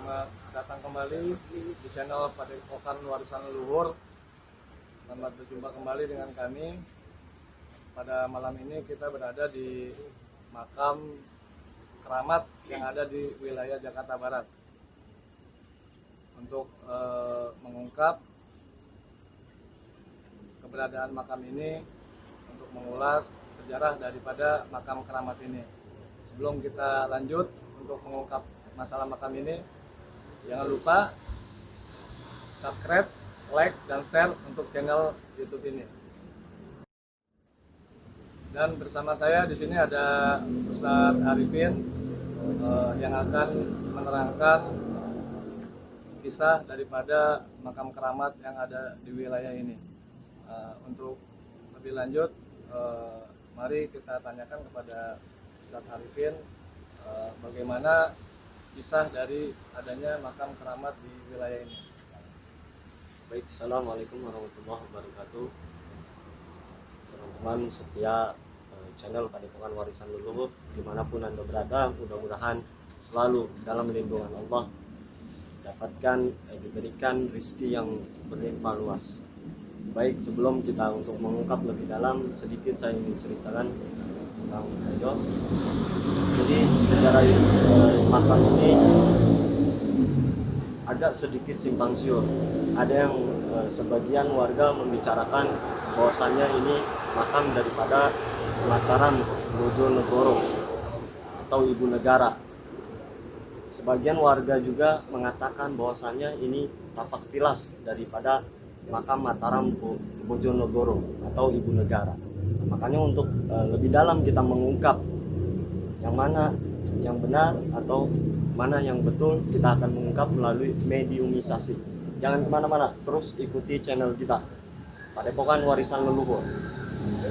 Selamat datang kembali di channel Padepokan Warisan Leluhur. Selamat berjumpa kembali dengan kami. Pada malam ini kita berada di makam keramat yang ada di wilayah Jakarta Barat untuk mengungkap keberadaan makam ini, untuk mengulas sejarah daripada makam keramat ini. Sebelum kita lanjut untuk mengungkap masalah makam ini, jangan lupa subscribe, like, dan share untuk channel YouTube ini. Dan bersama saya di sini ada Ustadz Arifin yang akan menerangkan kisah daripada makam keramat yang ada di wilayah ini. Untuk lebih lanjut, mari kita tanyakan kepada Ustadz Arifin bagaimana kisah dari adanya makam keramat di wilayah ini. Baik, assalamualaikum warahmatullahi wabarakatuh. Teman-teman setia channel Padepokan Warisan Leluhur dimanapun Anda berada, mudah-mudahan selalu dalam lindungan Allah, dapatkan diberikan rezeki yang berlimpah luas. Baik, sebelum kita untuk mengungkap lebih dalam, sedikit saya ingin ceritakan tentang beliau. Jadi sejarah makam ini agak sedikit simpang siur. Ada yang sebagian warga membicarakan bahwasannya ini makam daripada Mataram Bojonegoro atau ibu negara. Sebagian warga juga mengatakan bahwasannya ini tapak tilas daripada makam Mataram Bojonegoro atau ibu negara. Makanya untuk lebih dalam kita mengungkap yang mana yang benar atau mana yang betul, kita akan mengungkap melalui mediumisasi. Jangan kemana-mana, terus ikuti channel kita Padepokan Warisan Leluhur.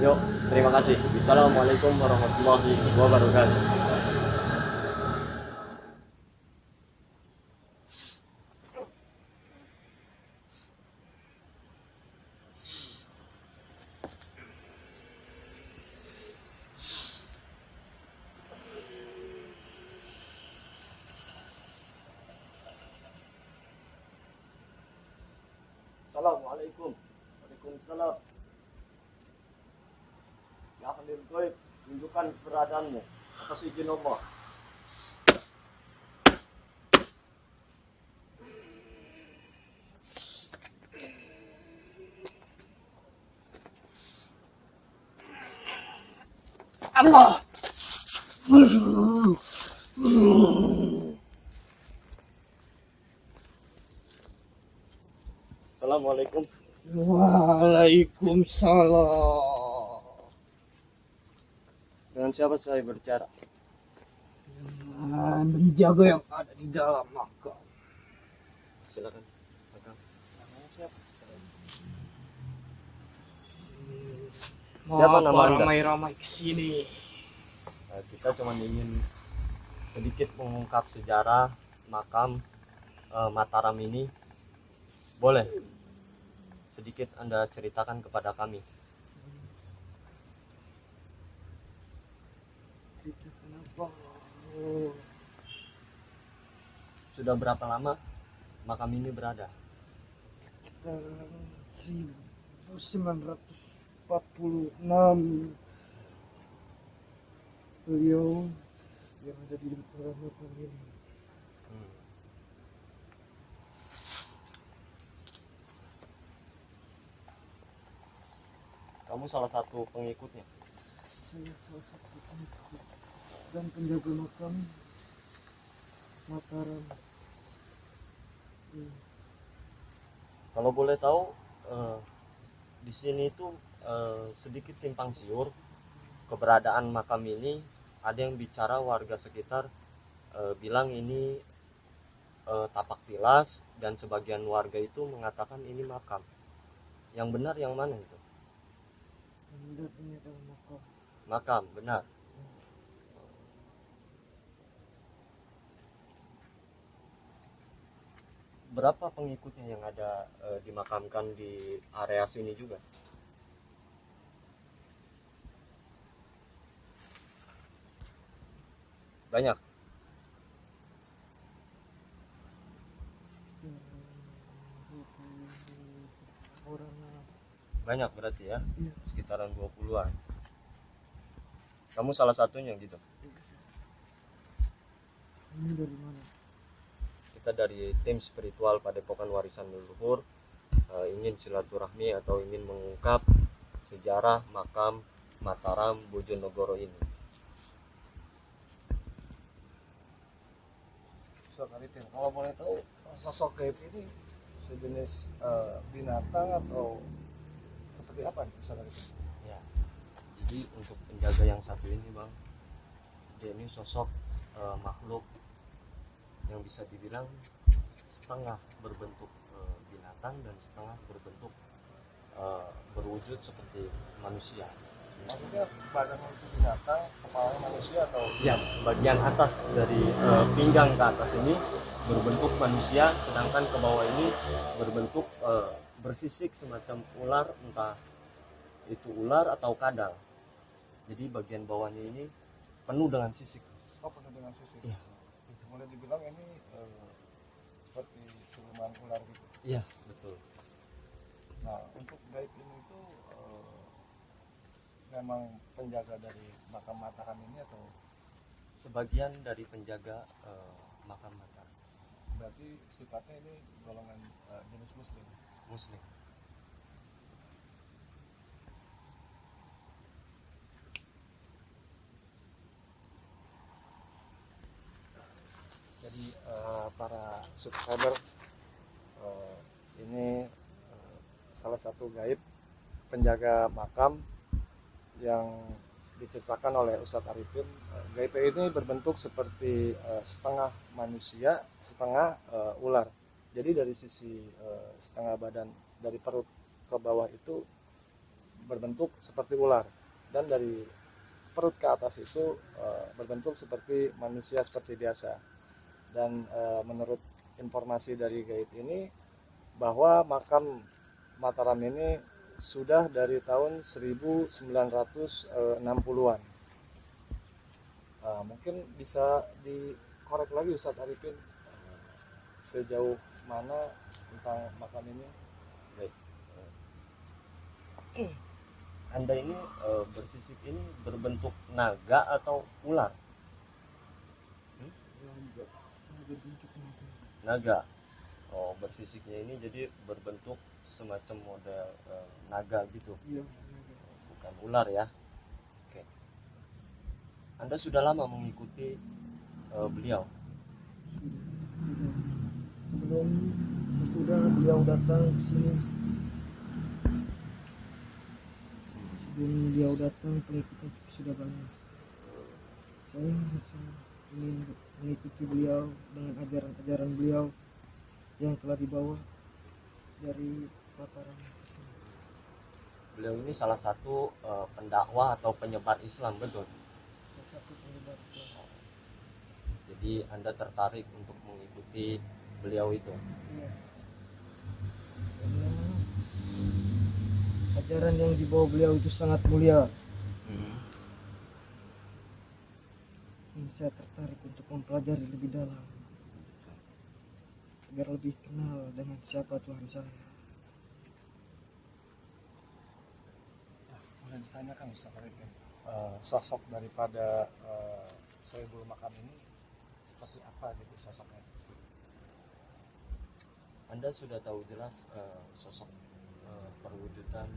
Yuk, terima kasih. Assalamualaikum warahmatullahi wabarakatuh. Assalamualaikum. Waalaikumsalam. Ya hadir goib, tunjukkan keberadaanmu atas izin Allah. Allah. Assalamualaikum. Waalaikumsalam. Dengan siapa saya berbicara? Menjaga yang ada di dalam makam. Silakan. Namanya siapa? Siapa nama Anda? Ramai-ramai kesini. Kita cuma ingin sedikit mengungkap sejarah makam Mataram ini. Boleh sedikit Anda ceritakan kepada kami? Kenapa? Sudah berapa lama makam ini berada? Sekitar 1946 beliau yang ada di dalam makam ini. Kamu salah satu pengikutnya? Saya salah satu pengikut dan penjaga makam Mataram. Kalau boleh tahu, di sini itu sedikit simpang siur keberadaan makam ini. Ada yang bicara warga sekitar bilang ini tapak tilas, dan sebagian warga itu mengatakan ini makam. Yang benar yang mana itu? Benar, ini adalah makam. Makam, benar. Berapa pengikutnya yang ada dimakamkan di area sini juga? Banyak. orang. Banyak berarti ya, Iya. sekitaran 20-an. Kamu salah satunya gitu. Ini dari mana? Kita dari tim spiritual Padepokan Warisan Leluhur ingin silaturahmi atau ingin mengungkap sejarah makam Mataram Bojonegoro ini. Ustaz Arifin, kalau boleh tahu sosok gaib ini sejenis binatang atau seperti apa nih Ustaz Arifin? Ya, jadi untuk penjaga yang satu ini bang, dia ini sosok makhluk yang bisa dibilang setengah berbentuk binatang dan setengah berbentuk berwujud seperti manusia. Maksudnya badan itu binatang, kepalanya manusia atau? Ya, bagian atas dari pinggang ke atas ini berbentuk manusia, sedangkan ke bawah ini berbentuk bersisik semacam ular, entah itu ular atau kadal. Jadi bagian bawahnya ini penuh dengan sisik. Oh, penuh dengan sisik. Iya. Boleh dibilang ini seperti siluman ular gitu. Iya, betul. Nah, untuk gaib ini itu memang penjaga dari makam Mataram ini atau Sebagian dari penjaga makam Mataram berarti sifatnya ini golongan jenis muslim? Muslim. Jadi para subscriber ini salah satu gaib penjaga makam yang diceritakan oleh Ustadz Arifin. Gaib ini berbentuk seperti setengah manusia, setengah ular. Jadi dari sisi setengah badan dari perut ke bawah itu berbentuk seperti ular, dan dari perut ke atas itu berbentuk seperti manusia seperti biasa. Dan menurut informasi dari gaib ini bahwa makam Mataram ini sudah dari tahun 1960-an. Mungkin bisa dikorek lagi Ustadz Arifin sejauh mana tentang makam ini. Baik. Anda ini bersisik ini berbentuk naga atau ular? Naga. Oh, bersisiknya ini jadi berbentuk semacam model naga gitu, Iya. bukan ular ya. Oke. Anda sudah lama mengikuti beliau? Sebelum sesudah beliau datang ke sini, sebelum beliau datang pengikutnya sudah banyak. Saya ingin mengikuti beliau dengan ajaran-ajaran beliau yang telah dibawa dari Mataram ke sini. Beliau ini salah satu pendakwah atau penyebar Islam, betul? Salah satu penyebar Islam. Jadi Anda tertarik untuk mengikuti beliau itu? Iya. Karena ajaran yang dibawa beliau itu sangat mulia. Saya tertarik untuk mempelajari lebih dalam agar lebih kenal dengan siapa Tuhan saya. Boleh ditanyakan Ustaz Arifin, sosok daripada Sohibul Makam ini seperti apa gitu sosoknya? Anda sudah tahu jelas sosok perwujudan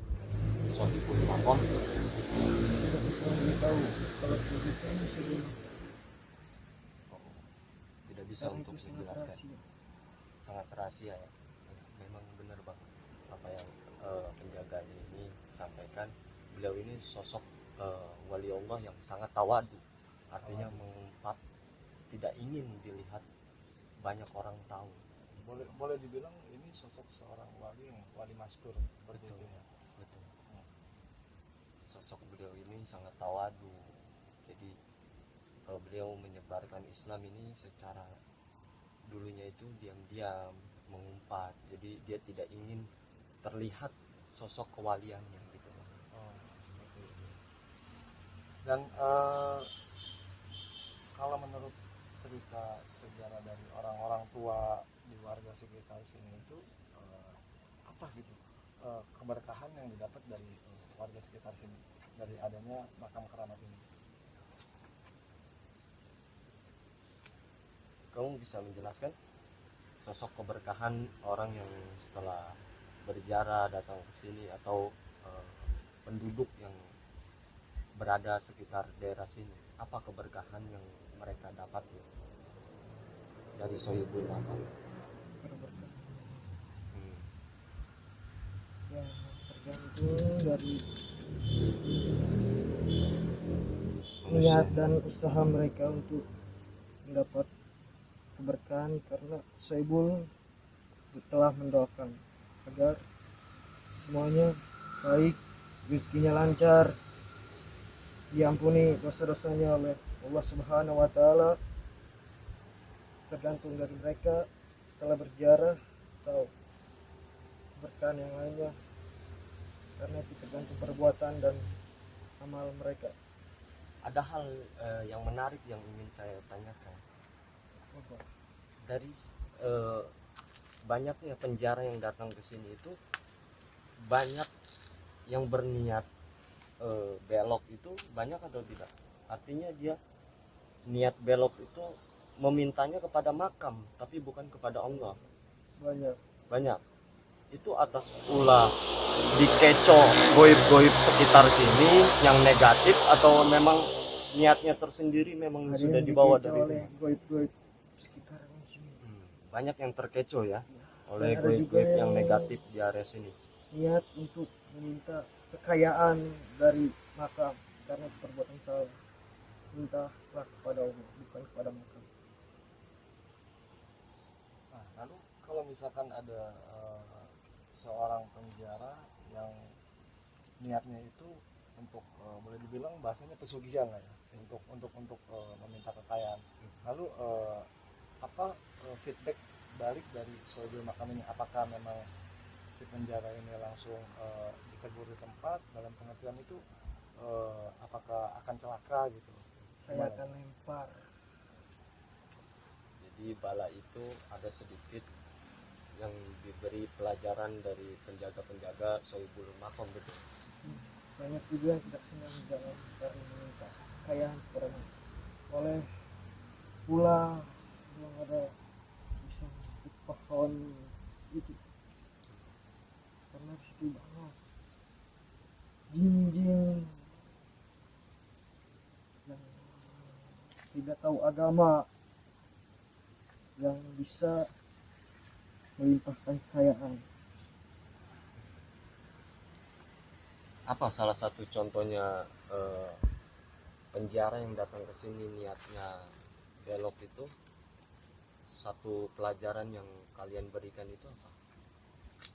Sohibul Makam? Tidak bisa tahu kalau begitu sudah Tidak bisa untuk dijelaskan, sangat rahasia ya. Memang benar bang apa yang penjaganya ini sampaikan. Beliau ini sosok wali Allah yang sangat tawadu, artinya mengumpat, tidak ingin dilihat banyak orang tahu. Boleh dibilang ini sosok seorang wali yang wali mastur seperti itu ya. Betul. Sosok beliau ini sangat tawadu. Jadi beliau menyebarkan Islam ini secara dulunya itu diam-diam, mengumpat. Jadi dia tidak ingin terlihat sosok kewaliannya gitu. Seperti itu. Dan kalau menurut cerita sejarah dari orang-orang tua di warga sekitar sini itu apa gitu keberkahan yang didapat dari warga sekitar sini dari adanya makam keramat ini? Kamu bisa menjelaskan sosok keberkahan orang yang setelah berziarah datang ke sini, atau penduduk yang berada sekitar daerah sini, apa keberkahan yang mereka dapat dari Sohibul Makam? Berberkah Hmm. yang tergantung dari niat dan usaha mereka untuk mendapat keberkahan, karena Sohibul telah mendoakan agar semuanya baik, rezekinya lancar, diampuni dosa-dosanya oleh Allah Subhanahu wa taala. Tergantung dari mereka setelah berziarah atau keberkahan yang lainnya, karena itu tergantung perbuatan dan amal mereka. Ada hal yang menarik yang ingin saya tanyakan. Dari banyaknya penjara yang datang ke sini itu, banyak yang berniat belok itu banyak atau tidak? Artinya dia niat belok itu memintanya kepada makam tapi bukan kepada Allah. Banyak. Itu atas ulah dikecoh goib-goib sekitar sini yang negatif, atau memang niatnya tersendiri memang Ada sudah yang dibawa dikecoh dari oleh goib-goib sekitaran sini. banyak yang terkecoh ya oleh Dan ada juga goib-goib yang yang negatif di area sini. Niat untuk meminta kekayaan dari makam, karena itu perbuatan salah. Mintalah kepada Allah, bukan kepada makam. Nah, lalu kalau misalkan ada seorang penjara yang niatnya itu untuk boleh dibilang bahasanya pesugihan lah ya, untuk meminta kekayaan. Lalu apa feedback balik dari Sohibul Makam ini? Apakah memang si penjara ini langsung ditegur di tempat, dalam pengertian itu apakah akan celaka gitu? Saya akan lempar. Jadi bala itu ada sedikit yang diberi pelajaran dari penjaga-penjaga Sohibul Makam, betul. Banyak juga yang tidak senang jalan karena meminta kekayaan kepada makam. Oleh pula yang ada bisa menutup pohon itu, karena di situ banyak jin-jin yang tidak tahu agama yang bisa melimpahkan kekayaan. Apa salah satu contohnya penjara yang datang ke sini niatnya belok itu? Satu pelajaran yang kalian berikan itu apa?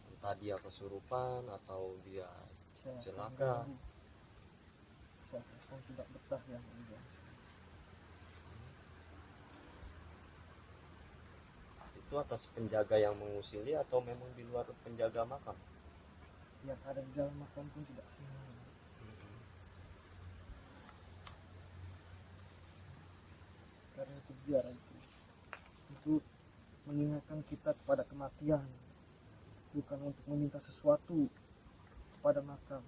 Entah dia kesurupan atau dia celaka. Saya akan tidak betah yang enggak. Itu atas penjaga yang mengusili atau memang di luar penjaga makam? Yang ada di dalam makam pun tidak senang, karena itu biar itu untuk mengingatkan kita kepada kematian, bukan untuk meminta sesuatu kepada makam.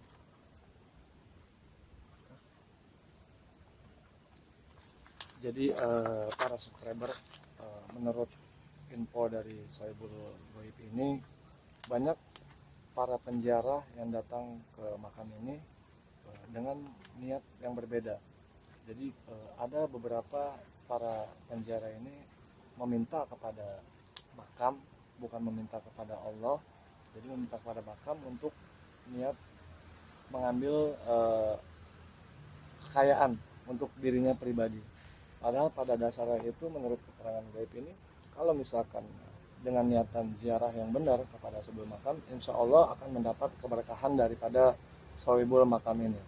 Jadi para subscriber, menurut info dari Sohibul Goib ini, banyak para penjara yang datang ke makam ini dengan niat yang berbeda. Jadi ada beberapa para penjara ini meminta kepada makam, bukan meminta kepada Allah. Jadi meminta kepada makam untuk niat mengambil kekayaan untuk dirinya pribadi. Padahal pada dasarnya itu, menurut keterangan gaib ini, kalau misalkan dengan niatan ziarah yang benar kepada Sohibul Makam, insya Allah akan mendapat keberkahan daripada Sohibul Makam ini.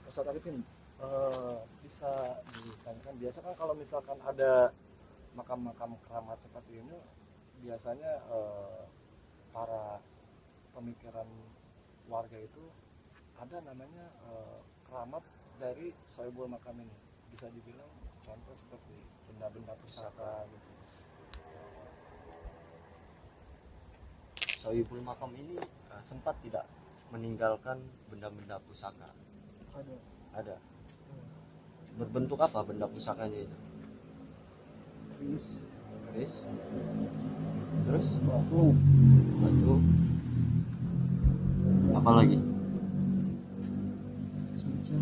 Ustaz Arifin, bisa ditanyakan, biasa kan kalau misalkan ada makam-makam keramat seperti ini, biasanya para pemikiran warga itu ada namanya keramat dari Sohibul Makam ini. Bisa dibilang contoh seperti benda-benda pusaka gitu. Sohibul Makam ini sempat tidak meninggalkan benda-benda pusaka? Ada. Ada. Berbentuk apa benda pusakanya itu? Keris, Keris? Terus? batu, Batu? Apa lagi? semacam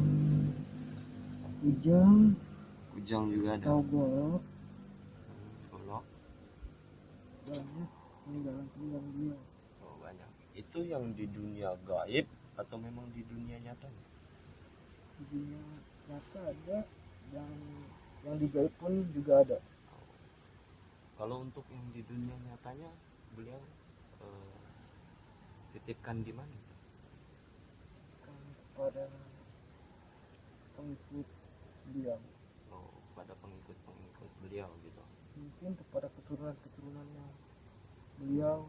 kujang, Kujang juga ada. atau golok, Golok? banyak peninggalan dia. Oh, banyak. Itu yang di dunia gaib atau memang di dunia nyata? Di dunia nyata ada, dan yang di gaib pun juga ada. Kalau untuk yang di dunia nyatanya beliau titipkan di mana? Kan kepada pengikut beliau, Oh, pada pengikut-pengikut beliau gitu. mungkin kepada keturunan-keturunannya beliau.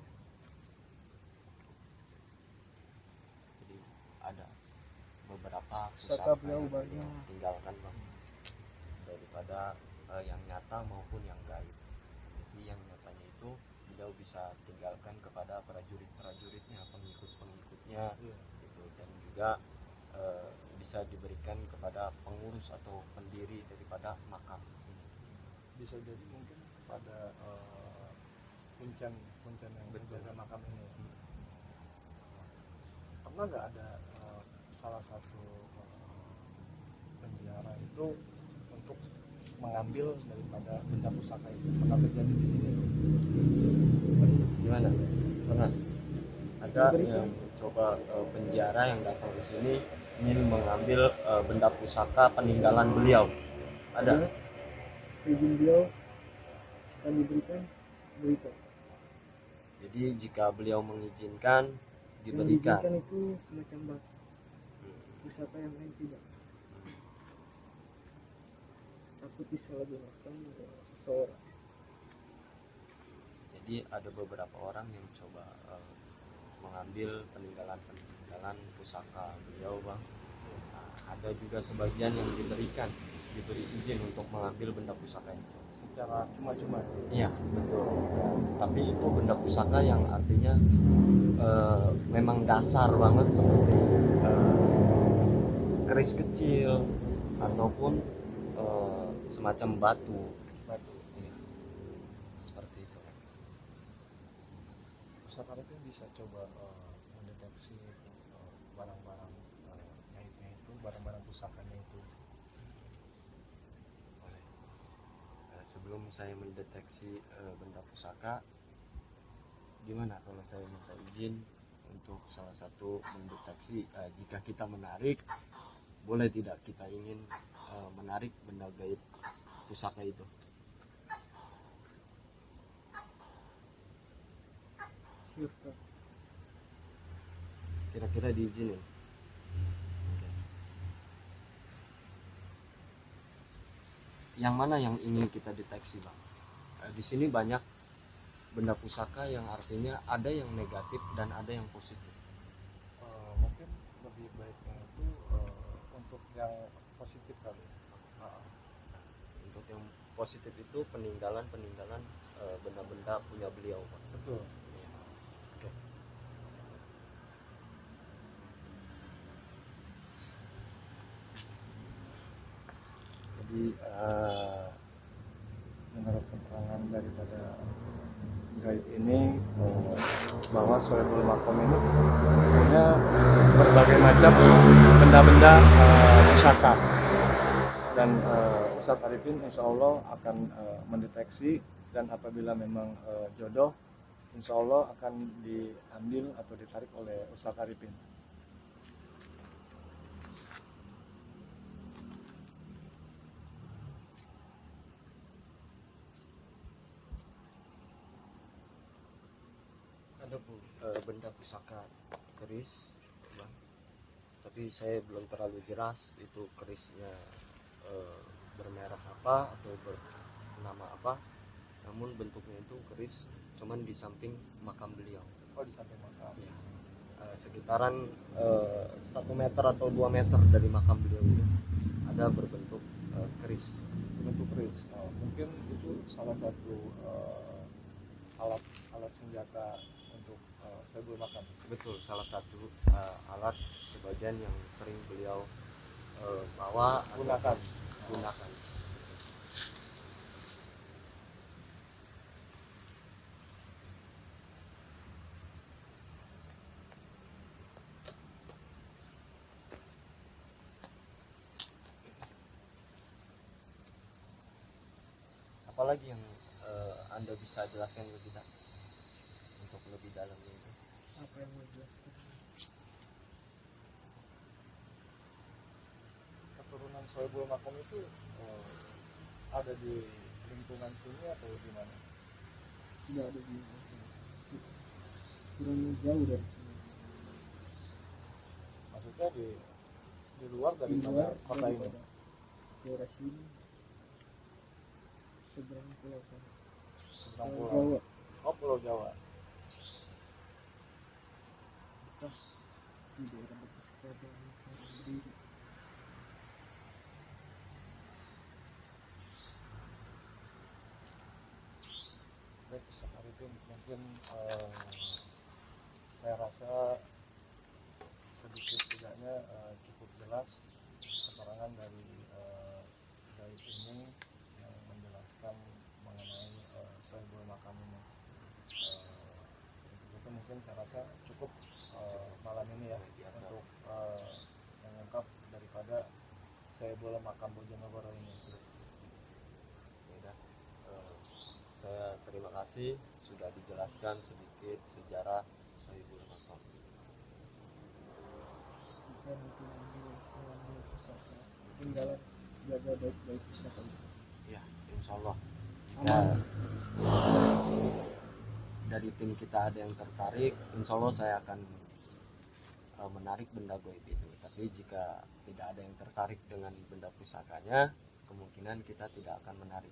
Jadi ada beberapa Pusaka pusaka beliau yang banyak. tinggalkan bang, daripada yang nyata maupun yang gaib. Jadi yang nyatanya itu beliau bisa tinggalkan kepada prajurit-prajuritnya, pengikut-pengikutnya gitu, dan juga bisa diberikan kepada pengurus atau pendiri daripada makam ini. Bisa jadi mungkin pada kuncen yang menjaga makam ini. Pernah nggak ada salah satu penjara itu untuk mengambil daripada benda pusaka itu? Pernah terjadi di sini? Gimana? Pernah? Ada yang coba penjara yang datang ke sini ingin mengambil benda pusaka peninggalan beliau. Ada? Izin beliau akan diberikan. Jadi jika beliau mengizinkan, Yang diberikan. diizinkan itu semacam batu, pusaka yang lain tidak. Takut disalahgunakan oleh seseorang. Jadi ada beberapa orang yang coba mengambil peninggalan pusaka beliau bang. Nah, ada juga sebagian yang diberi izin untuk mengambil benda pusaka itu Secara cuma-cuma. iya betul. Tapi itu benda pusaka yang artinya memang dasar banget, seperti keris kecil ataupun semacam batu. Iya. Seperti itu. Pusaka itu bisa coba mendeteksi barang-barang gaibnya itu, barang-barang pusakanya itu. Boleh. Sebelum saya mendeteksi benda pusaka, gimana kalau saya minta izin untuk salah satu mendeteksi, jika kita menarik, boleh tidak kita ingin menarik benda gaib pusaka itu? Siapa? Kira-kira diizinin? Oke. Yang mana yang ingin kita deteksi bang? Di sini banyak benda pusaka yang artinya ada yang negatif dan ada yang positif. Mungkin lebih baiknya itu untuk yang positif kali. Untuk yang positif itu peninggalan benda-benda punya beliau bang. Betul. Oke. Jadi menurut keterangan daripada gaib ini bahwa Sohibul Makam ini punya berbagai macam benda-benda pusaka, dan Ustadz Arifin insya Allah akan mendeteksi, dan apabila memang jodoh insya Allah akan diambil atau ditarik oleh Ustadz Arifin. Ada benda pusaka keris bang, tapi saya belum terlalu jelas itu kerisnya bermerek apa atau bernama apa, namun bentuknya itu keris cuman di samping makam beliau. Oh, di samping makam. Ya. Sekitaran 1 meter atau 2 meter dari makam beliau itu ada berbentuk keris. Bentuk keris. Mungkin itu salah satu alat senjata untuk untuk Sohibul Makam. Betul, salah satu alat sebagian yang sering beliau bawa atau gunakan. Apalagi yang Anda bisa jelaskan ke kita untuk lebih dalamnya itu? Apa yang mau jelaskan? Keturunan Sohibul Makam itu ada di lingkungan sini atau di mana? Tidak ada di kurang jauh dari sini. Maksudnya di luar Di daripada luar kota ini. daripada daerah sini, seberang pulau sana. Seberang Pulau pulau. Jawa, Oh, Pulau Jawa. bekas di daerah bekas kerajaan berdiri. Baik, Ustaz Arifin, mungkin saya rasa sedikit tidaknya cukup jelas keterangan dari gaib ini yang menjelaskan mengenai Sohibul Makam ini. Untuk itu mungkin saya rasa cukup malam ini ya untuk mengungkap daripada Sohibul Makam Bojonegoro ini. Ya, saya terima kasih sudah dijelaskan sedikit sejarah Sohibul Makam. Jika mungkin ini mengambil pusaka tinggalan, jaga baik-baik pusaka itu. Ya, insya Allah. Jika dari tim kita ada yang tertarik, insya Allah saya akan menarik benda goib itu. Tapi jika tidak ada yang tertarik dengan benda pusakanya, kemungkinan kita tidak akan menarik.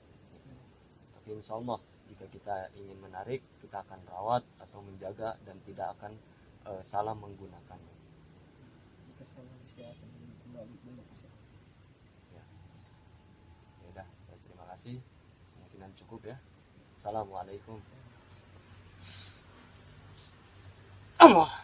Tapi insya Allah jika kita ingin menarik, kita akan rawat atau menjaga dan tidak akan salah menggunakannya. Jika salah saya akan kembali benda pusaka. Ya, udah, saya terima kasih. Kemungkinan cukup ya. Assalamualaikum. Allah.